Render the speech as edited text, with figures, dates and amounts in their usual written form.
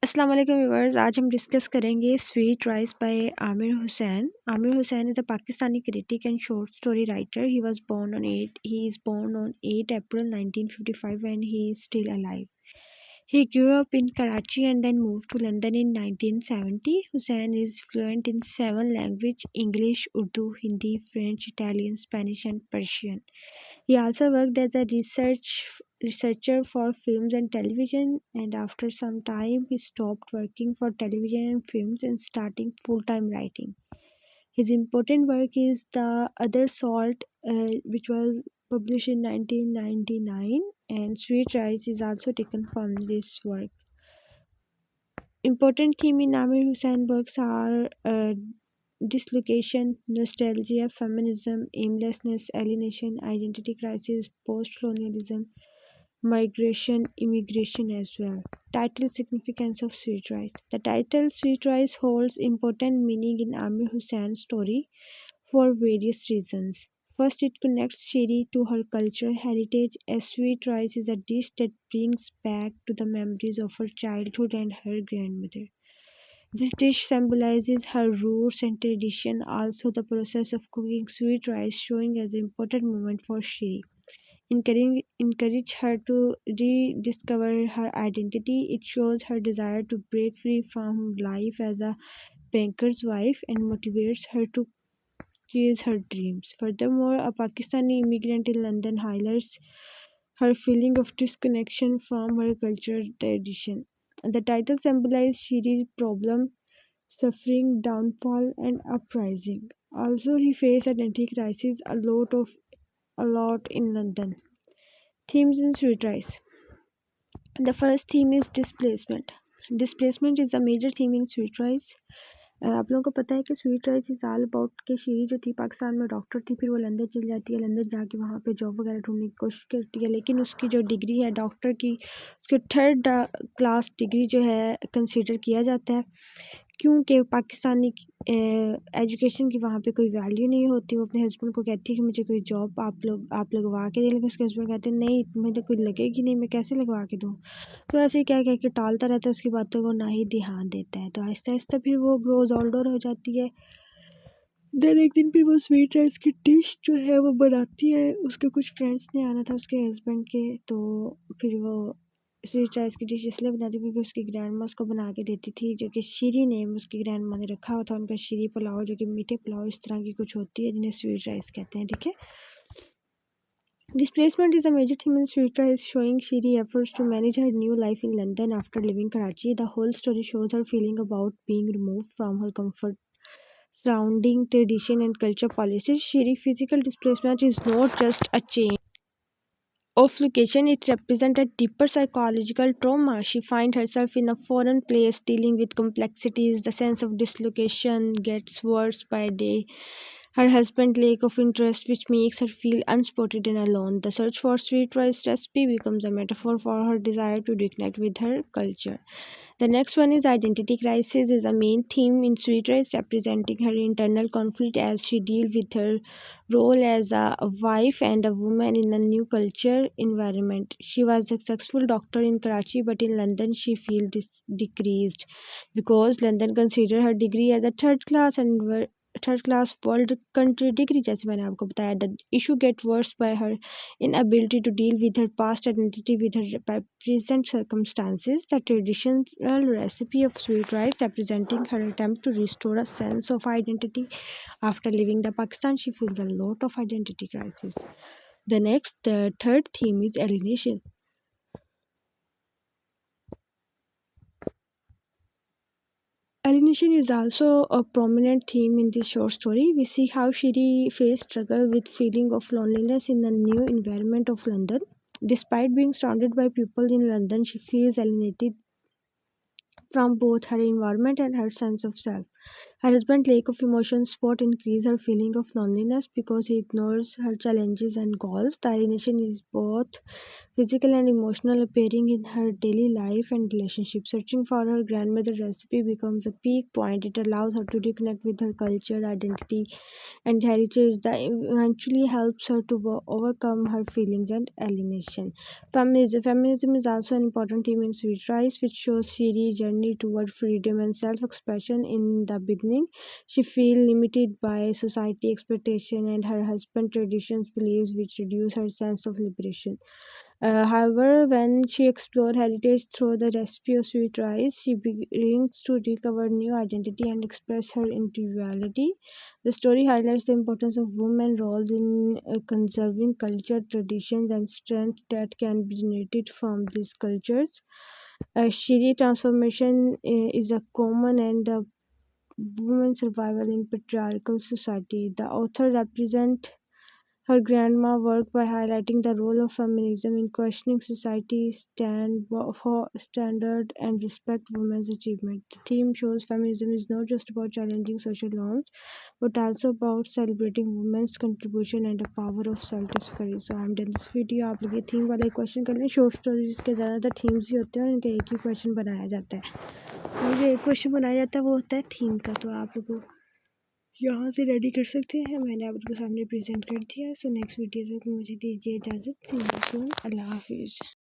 अस्सलाम वालेकुम व्यूअर्स। आज हम डिस्कस करेंगे sweet rice by Aamir Hussain. Aamir Hussain is a Pakistani critic and short story writer. He is born on 8 April 1955 and he is still alive. He grew up in Karachi and then moved to London in 1970. Hussain is fluent in 7 languages: English, Urdu, Hindi, French, Italian, Spanish and Persian. He also worked as a researcher for films and television, and after some time he stopped working for television and films and starting full-time writing. His important work is The Other Salt, which was published in 1999, and Sweet Rice is also taken from this work. Important themes in Amer Hussain books are dislocation, nostalgia, feminism, aimlessness, alienation, identity crisis, post-colonialism, migration, immigration as well. Title significance of Sweet Rice. The title Sweet Rice holds important meaning in Amer Hussain's story for various reasons. First, it connects Shiri to her cultural heritage, as sweet rice is a dish that brings back to the memories of her childhood and her grandmother. This dish symbolizes her roots and tradition. Also, the process of cooking sweet rice showing as an important moment for Shiri. Encourage her to rediscover her identity. It shows her desire to break free from life as a banker's wife and motivates her to chase her dreams. Furthermore, a Pakistani immigrant in London highlights her feeling of disconnection from her cultural tradition. The title symbolizes Shiri's problem, suffering, downfall, and uprising. Also, he faced identity crisis a lot in London. Themes in Sweet Rice. The first theme is displacement. Displacement is a major theme in Sweet Rice. आप लोगों को पता है कि sweet rice is all about कि शीरी जो थी पाकिस्तान में डॉक्टर थी, फिर वो लंदन चली जाती है, लंदन जाके वहाँ पे जॉब वगैरह ढूंढने की कोशिश करती है, लेकिन उसकी जो डिग्री है डॉक्टर की, उसके थर्ड क्लास डिग्री जो है कंसीडर किया जाता है, क्योंकि पाकिस्तानी एजुकेशन की वहाँ पे कोई वैल्यू नहीं होती। वो अपने हस्बैंड को कहती है कि मुझे कोई जॉब आप लगवा के दे, लेकिन उसके हस्बैंड कहते हैं नहीं, तुम्हें तो कोई लगेगी नहीं, मैं कैसे लगवा के दूँ। तो ऐसे ही कह के टालता रहता है उसकी बातों को, ना ही ध्यान देता है। तो आहिस्ता आहिस्ता फिर वो ग्रोज ओल्डर हो जाती है। देन एक दिन फिर वो स्वीट राइस की डिश जो है वो बनाती है। उसके कुछ फ्रेंड्स ने आना था उसके हस्बैंड के, तो फिर वो स्वीट राइस की डिश इसलिए बनाती थी क्योंकि उसकी ग्रैंड माँ उसको बना के देती थी, जो कि शीरी नेम उसकी ग्रैंड माँ ने रखा हुआ था उनका। शीरी पुलाव, जो कि मीठे पुलाव इस तरह की कुछ होती है, जिन्हें स्वीट राइस कहते हैं। ठीक है। Displacement is a major theme in Sweet Rice, showing Shiri efforts to manage her new life in London after leaving Karachi. The whole story shows her feeling about being removed from her comfort surrounding tradition and culture policies. Shiri physical displacement is not just a change of location, it represents a deeper psychological trauma. She finds herself in a foreign place dealing with complexities. The sense of dislocation gets worse by day. Her husband's lack of interest, which makes her feel unspotted and alone. The search for sweet rice recipe becomes a metaphor for her desire to reconnect with her culture. The next one is identity crisis is a main theme in Sweet Rice, representing her internal conflict as she deals with her role as a wife and a woman in a new culture environment. She was a successful doctor in Karachi, but in London she feels decreased because London consider her degree as a third class world country degree. जैसे मैंने आपको बताया, the issue gets worse by her inability to deal with her past identity with her present circumstances. The traditional recipe of sweet rice representing her attempt to restore a sense of identity after leaving the Pakistan. She feels a lot of identity crisis. The third theme is alienation. Alienation is also a prominent theme in this short story. We see how Shiri faced struggle with feeling of loneliness in the new environment of London. Despite being surrounded by people in London, she feels alienated from both her environment and her sense of self. Her husband's lack of emotion support increases her feeling of loneliness because he ignores her challenges and goals. The alienation is both physical and emotional, appearing in her daily life and relationships. Searching for her grandmother's recipe becomes a peak point. It allows her to reconnect with her culture, identity, and heritage that eventually helps her to overcome her feelings and alienation. Feminism is also an important theme in Sweet Rice, which shows Shiri's journey toward freedom and self-expression. In the beginning, she feels limited by society expectation and her husband's traditions, beliefs, which reduce her sense of liberation. However, when she explores heritage through the recipe of sweet rice, she begins to recover new identity and express her individuality. The story highlights the importance of women's roles in conserving culture, traditions, and strength that can be generated from these cultures. Shiri transformation is a common and women's survival in patriarchal society. The author represents her grandma worked by highlighting the role of feminism in questioning society's standard and respect women's achievement. The theme shows feminism is not just about challenging social norms, but also about celebrating women's contribution and the power of self-discovery. So I'm done this video. आप लोग ये theme वाला question कर लें. Short stories के ज़्यादातर themes ही होते हैं और इनका एक ही क्वेश्चन बनाया जाता है. और जो एक क्वेश्चन बनाया जाता है वो होता है थीम का. तो आप लोगों यहाँ से रेडी कर सकते हैं. मैंने आप लोगों के सामने प्रेजेंट कर दिया. सो नेक्स्ट वीडियो तक मुझे दीजिए इजाज़त. सी यू सून. अल्लाह हाफिज़.